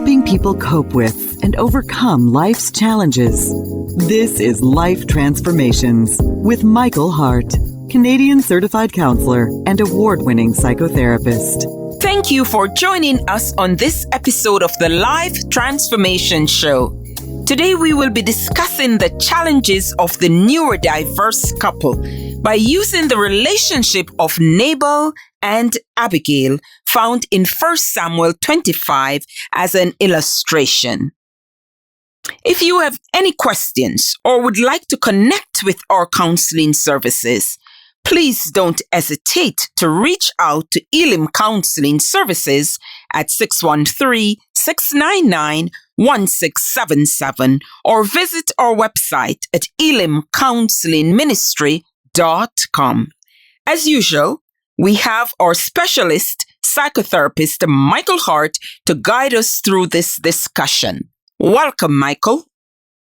helping people cope with and overcome life's challenges. This is Life Transformations with Michael Hart, Canadian certified counselor and award-winning psychotherapist. Thank you for joining us on this episode of the Life Transformation Show. Today we will be discussing the challenges of the neurodiverse couple by using the relationship of Nabal and Abigail found in 1 Samuel 25 as an illustration. If you have any questions or would like to connect with our counseling services, please don't hesitate to reach out to ElimCounselling Services at 613-699-1677 or visit our website at ElimCounselingMinistry.com. As usual, we have our specialist psychotherapist, Michael Hart, to guide us through this discussion. Welcome, Michael.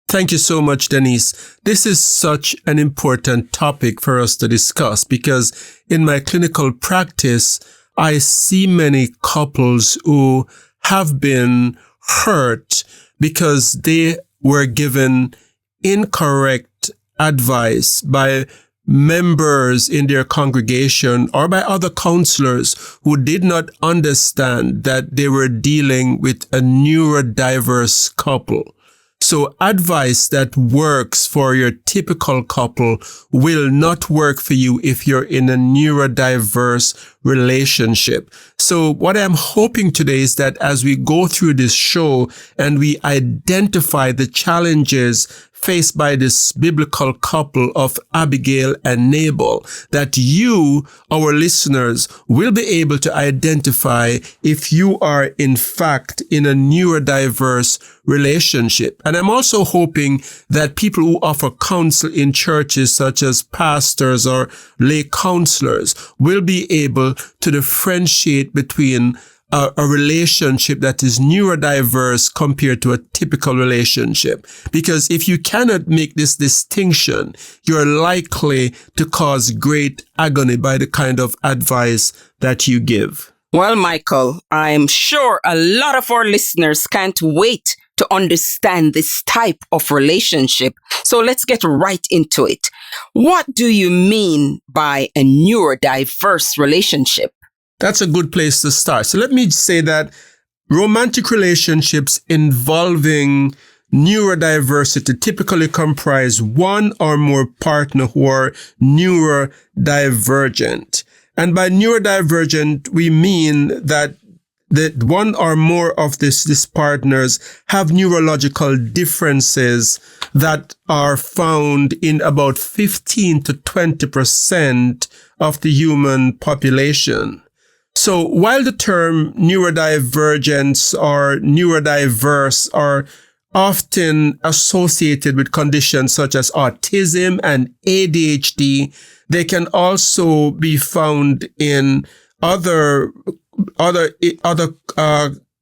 Thank you so much, Denise. This is such an important topic for us to discuss because in my clinical practice, I see many couples who have been hurt because they were given incorrect advice by members in their congregation or by other counselors who did not understand that they were dealing with a neurodiverse couple. So advice that works for your typical couple will not work for you if you're in a neurodiverse relationship. So what I'm hoping today is that as we go through this show and we identify the challenges faced by this biblical couple of Abigail and Nabal, that you, our listeners, will be able to identify if you are in fact in a neurodiverse relationship. And I'm also hoping that people who offer counsel in churches, such as pastors or lay counselors, will be able to differentiate between a relationship that is neurodiverse compared to a typical relationship. Because if you cannot make this distinction, you're likely to cause great agony by the kind of advice that you give. Well, Michael, I'm sure a lot of our listeners can't wait to understand this type of relationship. So let's get right into it. What do you mean by a neurodiverse relationship? That's a good place to start. So let me say that romantic relationships involving neurodiversity typically comprise one or more partners who are neurodivergent. And by neurodivergent, we mean that one or more of these partners have neurological differences that are found in about 15 to 20% of the human population. So while the term neurodivergence or neurodiverse are often associated with conditions such as autism and ADHD, they can also be found in other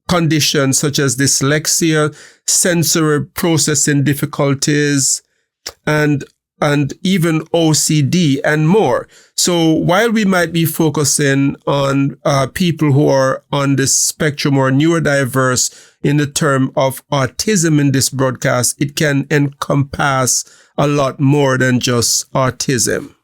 conditions such as dyslexia, sensory processing difficulties, and even OCD and more. So while we might be focusing on people who are on the spectrum or neurodiverse in the term of autism in this broadcast, it can encompass a lot more than just autism.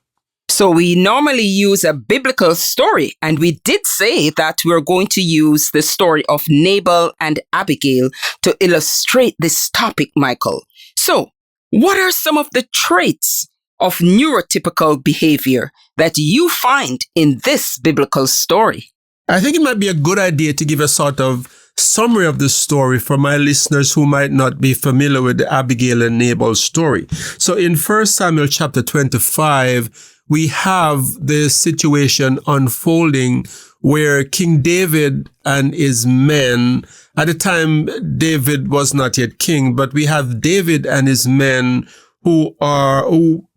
So we normally use a biblical story, and we did say that we're going to use the story of Nabal and Abigail to illustrate this topic, Michael. So what are some of the traits of neurotypical behavior that you find in this biblical story? I think it might be a good idea to give a sort of summary of the story for my listeners who might not be familiar with the Abigail and Nabal story. So in 1 Samuel chapter 25, we have the situation unfolding where King David and his men, at the time David was not yet king, but we have David and his men who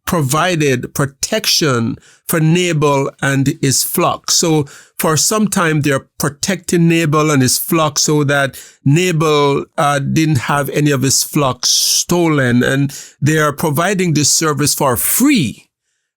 provided protection for Nabal and his flock. So for some time they're protecting Nabal and his flock so that Nabal didn't have any of his flock stolen, and they are providing this service for free.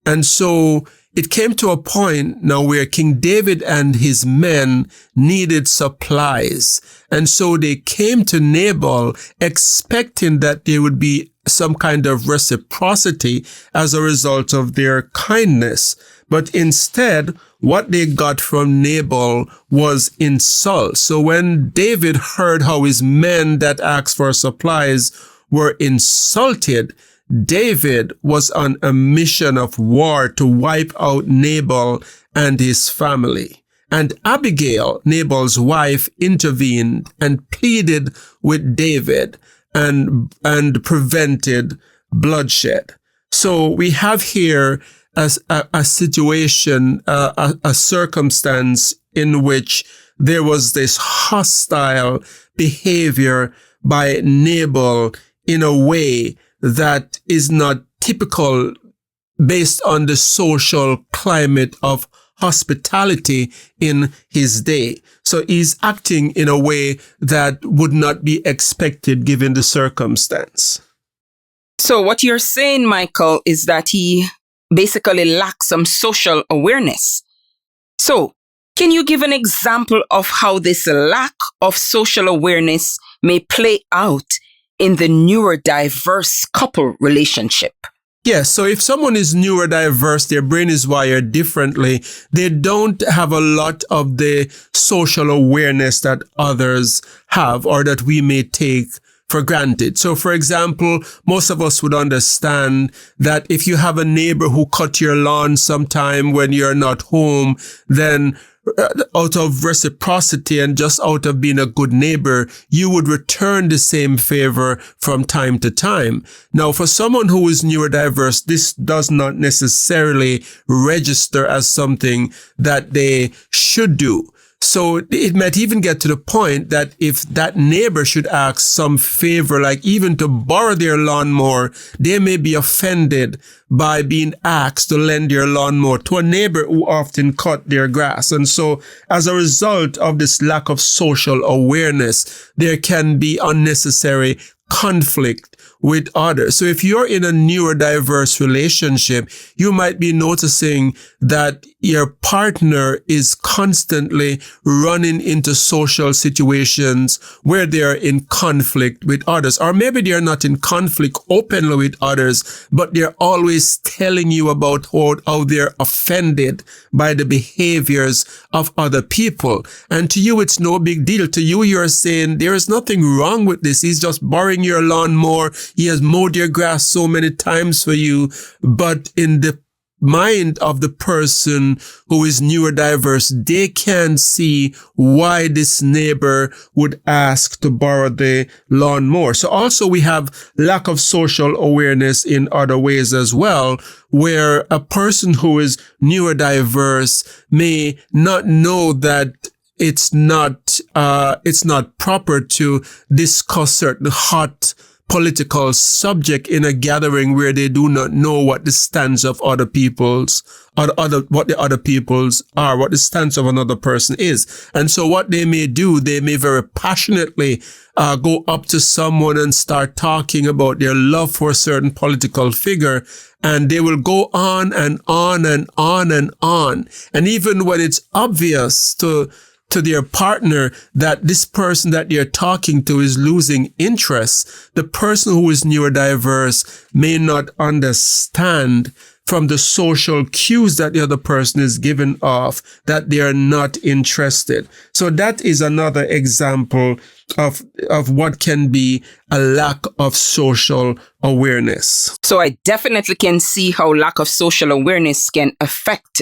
And so it came to a point now where King David and his men needed supplies. And so they came to Nabal expecting that there would be some kind of reciprocity as a result of their kindness. But instead, what they got from Nabal was insult. So when David heard how his men that asked for supplies were insulted, David was on a mission of war to wipe out Nabal and his family. And Abigail, Nabal's wife, intervened and pleaded with David and prevented bloodshed. So we have here a situation, a circumstance in which there was this hostile behavior by Nabal in a way that is not typical based on the social climate of hospitality in his day. So he's acting in a way that would not be expected given the circumstance. So what you're saying, Michael, is that he basically lacks some social awareness. So can you give an example of how this lack of social awareness may play out in the neurodiverse couple relationship? Yes. So if someone is neurodiverse, their brain is wired differently. They don't have a lot of the social awareness that others have or that we may take for granted. So for example, most of us would understand that if you have a neighbor who cut your lawn sometime when you're not home, then out of reciprocity and just out of being a good neighbor, you would return the same favor from time to time. Now, for someone who is neurodiverse, this does not necessarily register as something that they should do. So it might even get to the point that if that neighbor should ask some favor, like even to borrow their lawnmower, they may be offended by being asked to lend their lawnmower to a neighbor who often cut their grass. And so as a result of this lack of social awareness, there can be unnecessary conflict with others. So if you're in a neurodiverse relationship, you might be noticing that your partner is constantly running into social situations where they're in conflict with others. Or maybe they're not in conflict openly with others, but they're always telling you about how they're offended by the behaviors of other people. And to you, it's no big deal. To you, you're saying there is nothing wrong with this. He's just borrowing your lawnmower. He has mowed your grass so many times for you. But in the mind of the person who is neurodiverse, they can see why this neighbor would ask to borrow the lawnmower. So also we have lack of social awareness in other ways as well, where a person who is neurodiverse may not know that it's not proper to discuss certain hot political subject in a gathering where they do not know what the stance of other people's what the other people's are, what the stance of another person is. And so what they may do, they may very passionately go up to someone and start talking about their love for a certain political figure. And they will go on and on and on and on. And even when it's obvious to their partner that this person that they're talking to is losing interest, the person who is neurodiverse may not understand from the social cues that the other person is giving off that they are not interested. So that is another example of what can be a lack of social awareness. So I definitely can see how lack of social awareness can affect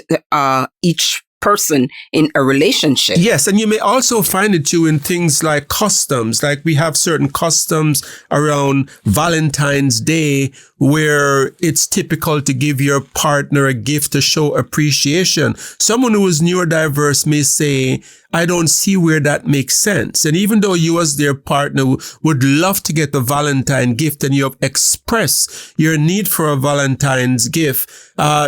each person in a relationship. Yes, and you may also find it too in things like customs. Like we have certain customs around Valentine's Day where it's typical to give your partner a gift to show appreciation. Someone who is neurodiverse may say, I don't see where that makes sense. And even though you as their partner would love to get a Valentine gift and you have expressed your need for a Valentine's gift,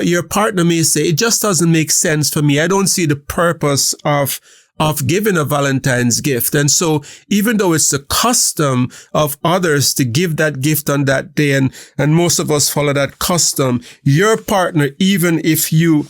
your partner may say, it just doesn't make sense for me. I don't see the purpose of giving a Valentine's gift. And so even though it's the custom of others to give that gift on that day, and most of us follow that custom, your partner, even if you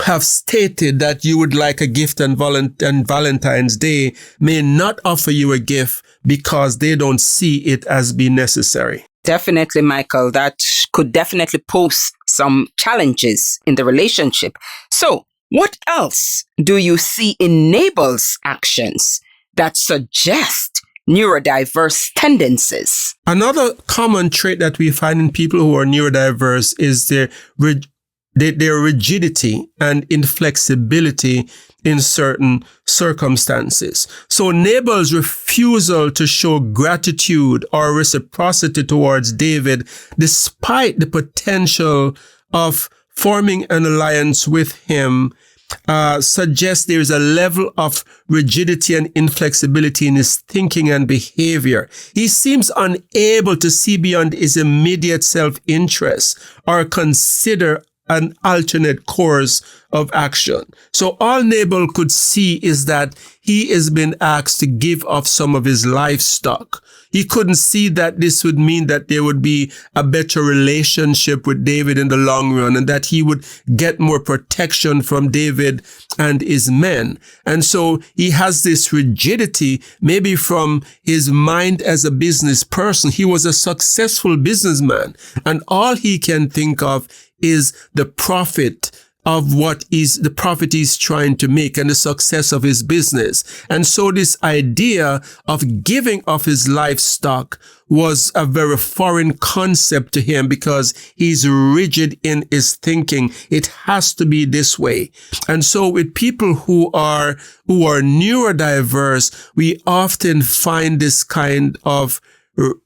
have stated that you would like a gift on Valentine's Day may not offer you a gift because they don't see it as being necessary. Definitely, Michael. That could definitely pose some challenges in the relationship. So, what else do you see in Nabal's actions that suggest neurodiverse tendencies? Another common trait that we find in people who are neurodiverse is their rigidity and inflexibility in certain circumstances. So Nabal's refusal to show gratitude or reciprocity towards David, despite the potential of forming an alliance with him, suggests there is a level of rigidity and inflexibility in his thinking and behavior. He seems unable to see beyond his immediate self-interest or consider an alternate course of action. So all Nabal could see is that he is being asked to give up some of his livestock. He couldn't see that this would mean that there would be a better relationship with David in the long run and that he would get more protection from David and his men. And so he has this rigidity, maybe from his mind as a business person. He was a successful businessman, and all he can think of is the profit of what is the profit he's trying to make and the success of his business. And so this idea of giving up his livestock was a very foreign concept to him because he's rigid in his thinking. It has to be this way. And so with people who are neurodiverse, we often find this kind of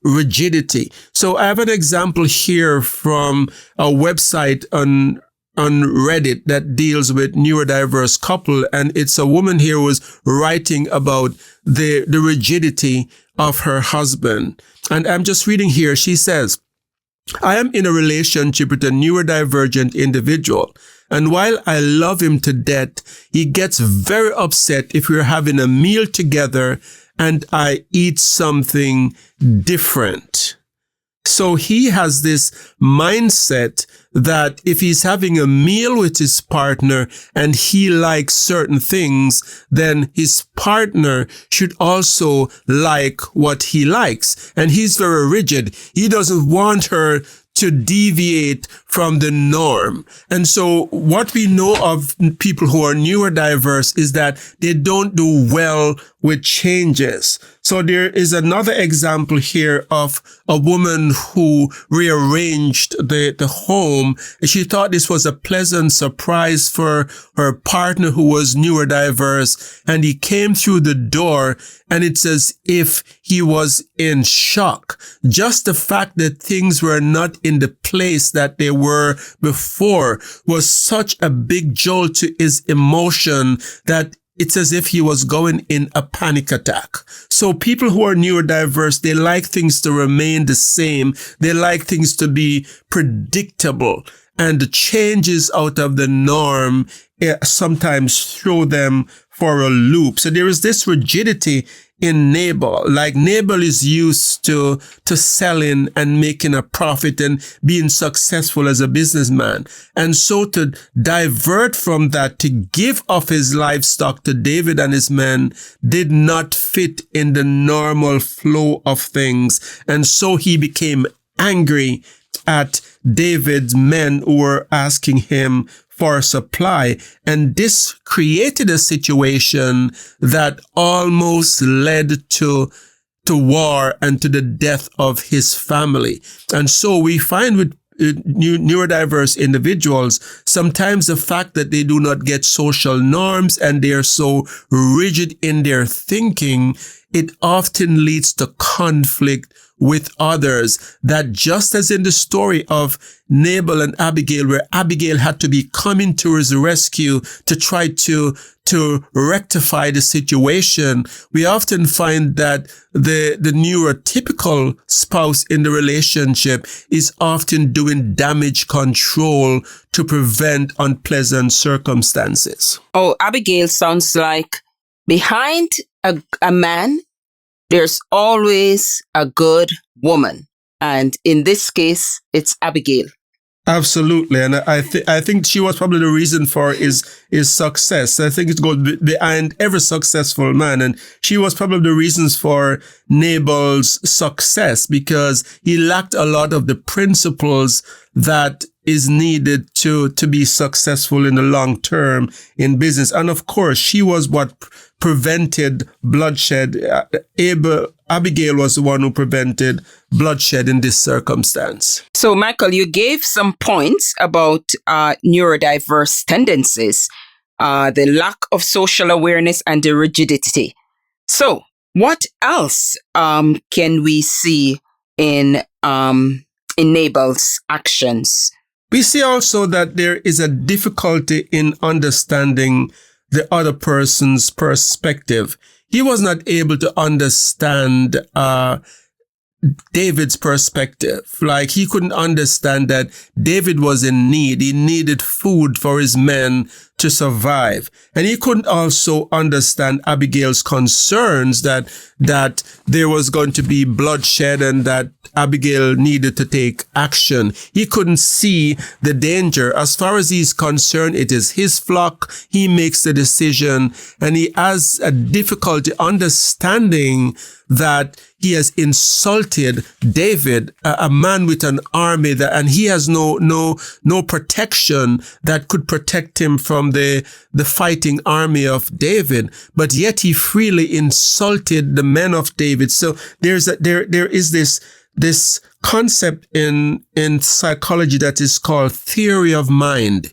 rigidity. So I have an example here from a website on Reddit that deals with neurodiverse couple, and it's a woman here who was writing about the rigidity of her husband. And I'm just reading here. She says, I am in a relationship with a neurodivergent individual, and while I love him to death, he gets very upset if we're having a meal together and I eat something different. So he has this mindset that if he's having a meal with his partner and he likes certain things, then his partner should also like what he likes. And he's very rigid. He doesn't want her to deviate from the norm. And so what we know of people who are neurodiverse is that they don't do well with changes. So there is another example here of a woman who rearranged the home. She thought this was a pleasant surprise for her partner who was neurodiverse, and he came through the door and it's as if he was in shock. Just the fact that things were not in the place that they were before was such a big jolt to his emotion that it's as if he was going in a panic attack. So people who are neurodiverse, they like things to remain the same. They like things to be predictable. And the changes out of the norm sometimes throw them for a loop. So there is this rigidity in Nabal. Like Nabal is used to selling and making a profit and being successful as a businessman. And so to divert from that, to give up his livestock to David and his men did not fit in the normal flow of things. And so he became angry at David's men who were asking him for supply. And this created a situation that almost led to war and to the death of his family. And so we find with neurodiverse individuals, sometimes the fact that they do not get social norms and they are so rigid in their thinking, it often leads to conflict with others. That just as in the story of Nabal and Abigail, where Abigail had to be coming to his rescue to try to rectify the situation, we often find that the neurotypical spouse in the relationship is often doing damage control to prevent unpleasant circumstances. Oh, Abigail sounds like behind a man, there's always a good woman. And in this case, it's Abigail. Absolutely. And I think she was probably the reason for his success. I think it goes behind every successful man. And she was probably the reasons for Nabal's success, because he lacked a lot of the principles that is needed to be successful in the long term in business. And of course, she was what prevented bloodshed. Abigail was the one who prevented bloodshed in this circumstance. So, Michael, you gave some points about neurodiverse tendencies, the lack of social awareness, and the rigidity. So, what else can we see in Nabal's actions? We see also that there is a difficulty in understanding the other person's perspective. He was not able to understand David's perspective. Like, he couldn't understand that David was in need. He needed food for his men to survive. And he couldn't also understand Abigail's concerns that there was going to be bloodshed and that Abigail needed to take action. He couldn't see the danger. As far as he's concerned, it is his flock. He makes the decision, and he has a difficulty understanding that he has insulted David, a man with an army, and he has no protection that could protect him from the fighting army of David. But yet he freely insulted the men of David. So there is this concept in psychology that is called theory of mind.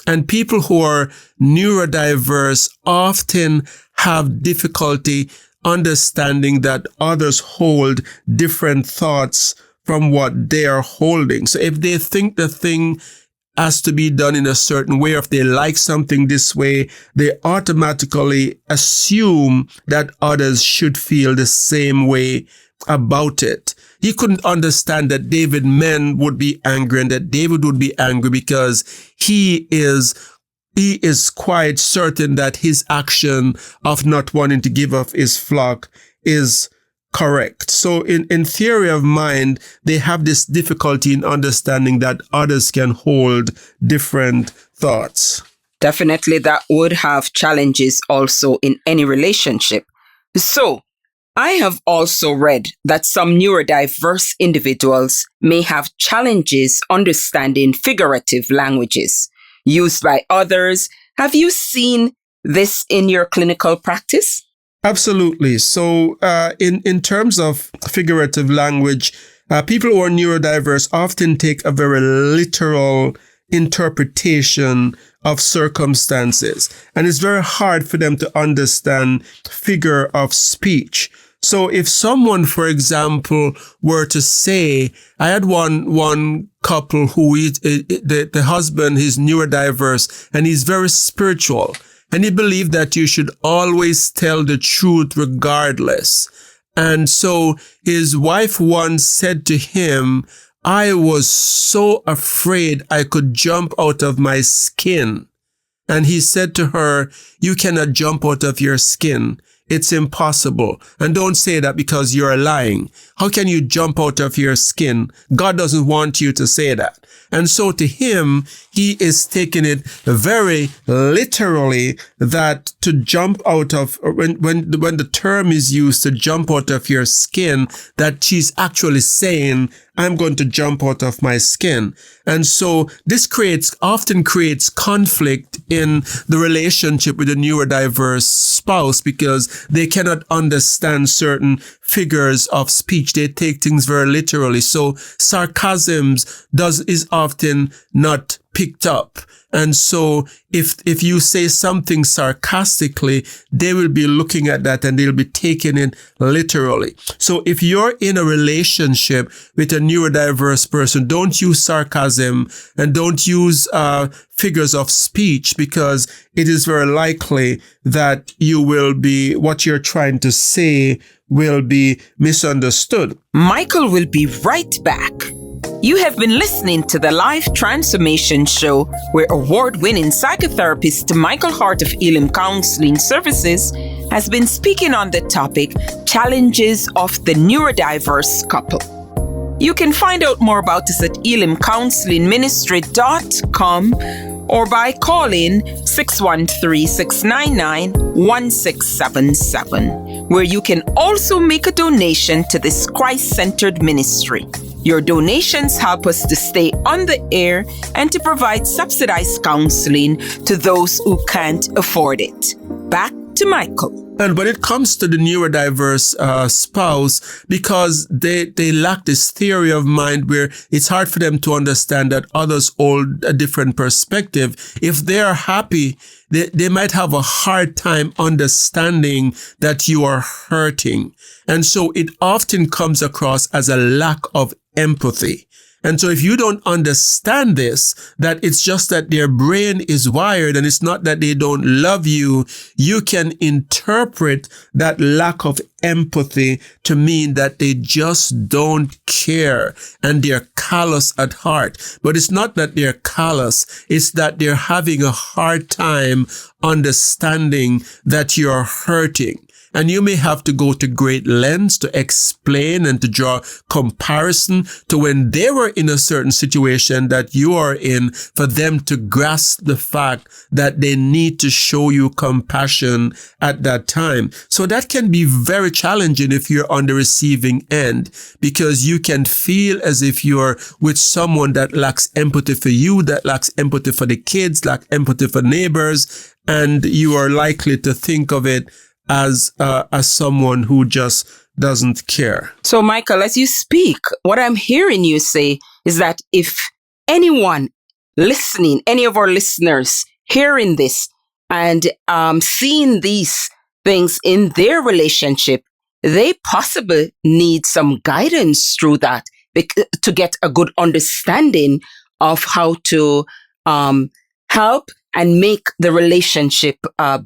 And people who are neurodiverse often have difficulty understanding that others hold different thoughts from what they are holding. So if they think the thing has to be done in a certain way, or if they like something this way, they automatically assume that others should feel the same way about it. He couldn't understand that David's men would be angry and that David would be angry because he is quite certain that his action of not wanting to give up his flock is correct. So in theory of mind, they have this difficulty in understanding that others can hold different thoughts. Definitely, that would have challenges also in any relationship. So, I have also read that some neurodiverse individuals may have challenges understanding figurative languages used by others. Have you seen this in your clinical practice? Absolutely. So in terms of figurative language, people who are neurodiverse often take a very literal interpretation of circumstances, and it's very hard for them to understand figure of speech. So if someone, for example, were to say, I had one couple who the husband is neurodiverse and he's very spiritual, and he believed that you should always tell the truth regardless. And so his wife once said to him, I was so afraid I could jump out of my skin. And he said to her, you cannot jump out of your skin. It's impossible. And don't say that because you're lying. How can you jump out of your skin? God doesn't want you to say that. And so to him, he is taking it very literally that to jump out of, when the term is used to jump out of your skin, that she's actually saying, I'm going to jump out of my skin. And so this often creates conflict in the relationship with a neurodiverse spouse because they cannot understand certain figures of speech. They take things very literally. So sarcasms is often not picked up. And so if you say something sarcastically, they will be looking at that and they'll be taking it literally. So if you're in a relationship with a neurodiverse person, don't use sarcasm and don't use figures of speech, because it is very likely that what you're trying to say will be misunderstood. Michael will be right back. You have been listening to the Life Transformation Show, where award-winning psychotherapist Michael Hart of ElimCounselling Services has been speaking on the topic, Challenges of the Neurodiverse Couple. You can find out more about us at ElimCounsellingMinistry.com or by calling 613-699-1677, where you can also make a donation to this Christ-centered ministry. Your donations help us to stay on the air and to provide subsidized counseling to those who can't afford it. Back to Michael. And when it comes to the neurodiverse spouse, because they lack this theory of mind where it's hard for them to understand that others hold a different perspective, if they are happy, they might have a hard time understanding that you are hurting. And so it often comes across as a lack of empathy. And so if you don't understand this, that it's just that their brain is wired and it's not that they don't love you, you can interpret that lack of empathy to mean that they just don't care and they're callous at heart. But it's not that they're callous, it's that they're having a hard time understanding that you're hurting. And you may have to go to great lengths to explain and to draw comparison to when they were in a certain situation that you are in, for them to grasp the fact that they need to show you compassion at that time. So that can be very challenging if you're on the receiving end, because you can feel as if you're with someone that lacks empathy for you, that lacks empathy for the kids, lacks empathy for neighbors, and you are likely to think of it as someone who just doesn't care. So, Michael, as you speak, what I'm hearing you say is that if anyone listening, any of our listeners hearing this and seeing these things in their relationship, they possibly need some guidance through that to get a good understanding of how to help and make the relationship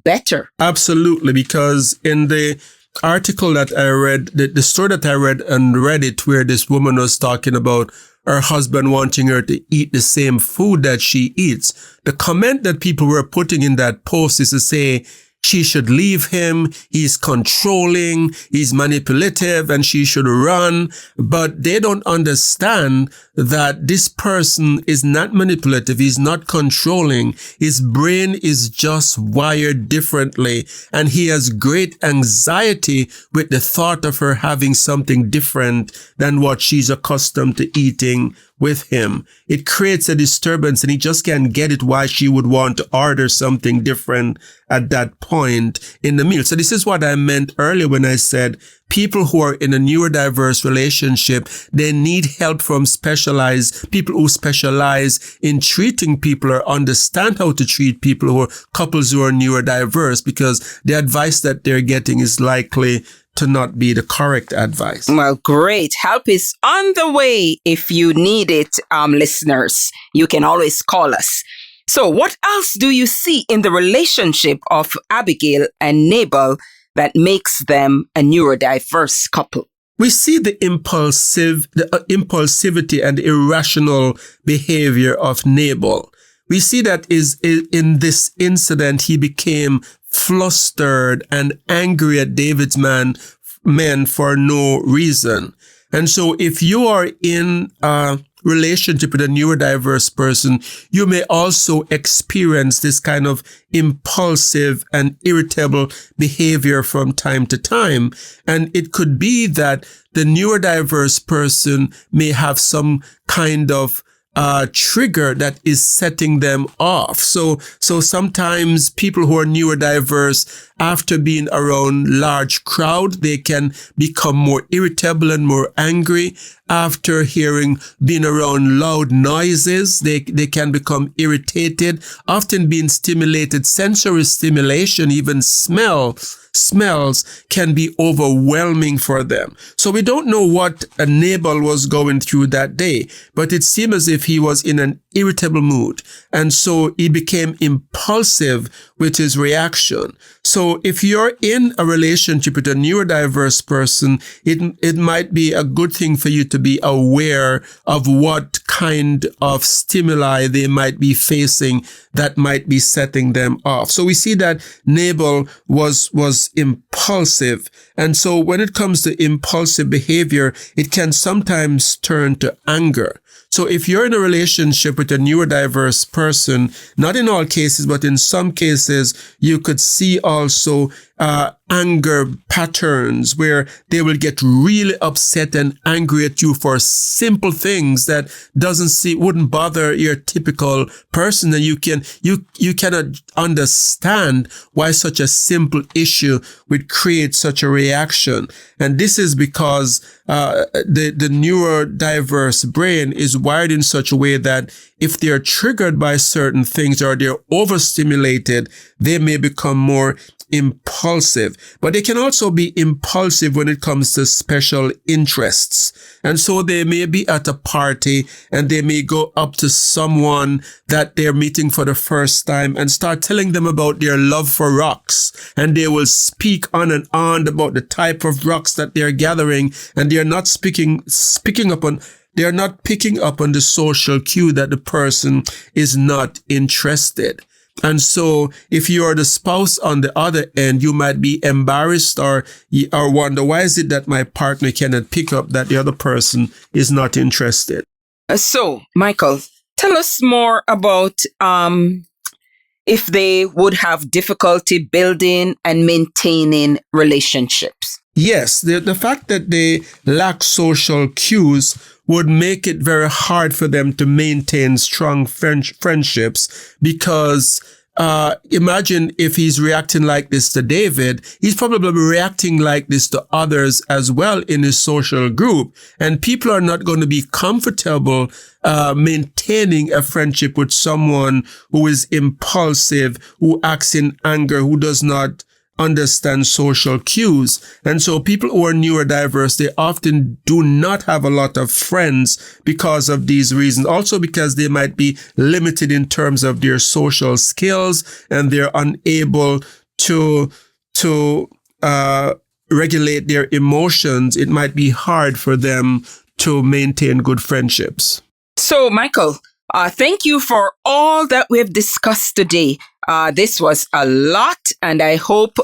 better. Absolutely, because in the article that I read, the story that I read on Reddit, where this woman was talking about her husband wanting her to eat the same food that she eats, the comment that people were putting in that post is to say she should leave him, he's controlling, he's manipulative, and she should run. But they don't understand that this person is not manipulative, he's not controlling. His brain is just wired differently, and he has great anxiety with the thought of her having something different than what she's accustomed to eating with him. It creates a disturbance, and he just can't get it why she would want to order something different at that point in the meal. So this is what I meant earlier when I said people who are in a neurodiverse relationship, they need help from people who specialize in treating people or understand how to treat people who are couples who are neurodiverse, because the advice that they're getting is likely to not be the correct advice. Well, great. Help is on the way. If you need it, listeners, you can always call us. So what else do you see in the relationship of Abigail and Nabal that makes them a neurodiverse couple? We see the impulsivity and irrational behavior of Nabal. We see that in this incident, he became flustered and angry at David's men for no reason. And so if you are in a relationship with a neurodiverse person, you may also experience this kind of impulsive and irritable behavior from time to time. And it could be that the neurodiverse person may have some kind of trigger that is setting them off. So sometimes people who are neurodiverse, after being around large crowd, they can become more irritable and more angry. After being around loud noises, they can become irritated, often being stimulated. Sensory stimulation, even smells can be overwhelming for them. So we don't know what Nabal was going through that day, but it seemed as if he was in an irritable mood. And so he became impulsive with his reaction. So if you're in a relationship with a neurodiverse person, it might be a good thing for you to be aware of what kind of stimuli they might be facing that might be setting them off. So we see that Nabal was impulsive, And so when it comes to impulsive behavior, it can sometimes turn to anger. So if you're in a relationship with a neurodiverse person, not in all cases, but in some cases, you could see also anger patterns where they will get really upset and angry at you for simple things that wouldn't bother your typical person. And you cannot understand why such a simple issue would create such a reaction. And this is because the neurodiverse brain is wired in such a way that if they're triggered by certain things or they're overstimulated, they may become more impulsive. But they can also be impulsive when it comes to special interests. And so they may be at a party and they may go up to someone that they're meeting for the first time and start telling them about their love for rocks. And they will speak on and on about the type of rocks that they're gathering, and they're not picking up on the social cue that the person is not interested. And so if you are the spouse on the other end, you might be embarrassed or wonder, why is it that my partner cannot pick up that the other person is not interested? So, Michael, tell us more about if they would have difficulty building and maintaining relationships. Yes, the fact that they lack social cues would make it very hard for them to maintain strong friendships, because imagine if he's reacting like this to David, he's probably reacting like this to others as well in his social group. And people are not going to be comfortable maintaining a friendship with someone who is impulsive, who acts in anger, who does not understand social cues. And so people who are neurodiverse, they often do not have a lot of friends because of these reasons. Also because they might be limited in terms of their social skills, and they're unable to regulate their emotions. It might be hard for them to maintain good friendships. So, Michael, thank you for all that we've discussed today. This was a lot, and I hope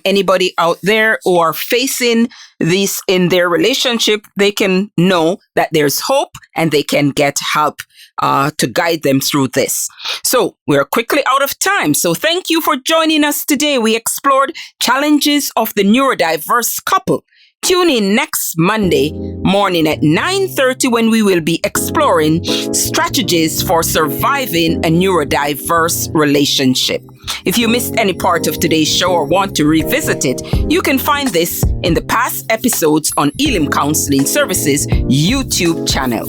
anybody out there who are facing this in their relationship, they can know that there's hope and they can get help to guide them through this. So we're quickly out of time. So thank you for joining us today. We explored challenges of the neurodiverse couple. Tune in next Monday morning at 9:30 when we will be exploring strategies for surviving a neurodiverse relationship. If you missed any part of today's show or want to revisit it, you can find this in the past episodes on ElimCounselling Services YouTube channel.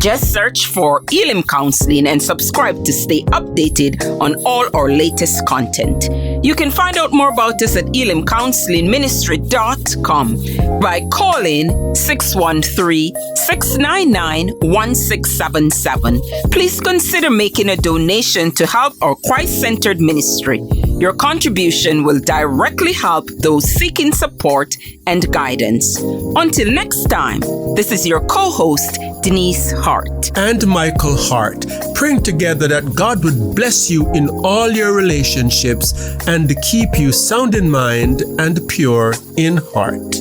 Just search for ElimCounselling and subscribe to stay updated on all our latest content. You can find out more about us at ElimCounselingMinistry.com by calling 613-699-1677. Please consider making a donation to help our Christ-centered ministry. Your contribution will directly help those seeking support and guidance. Until next time, this is your co-host, Denise Hart. And Michael Hart, praying together that God would bless you in all your relationships and keep you sound in mind and pure in heart.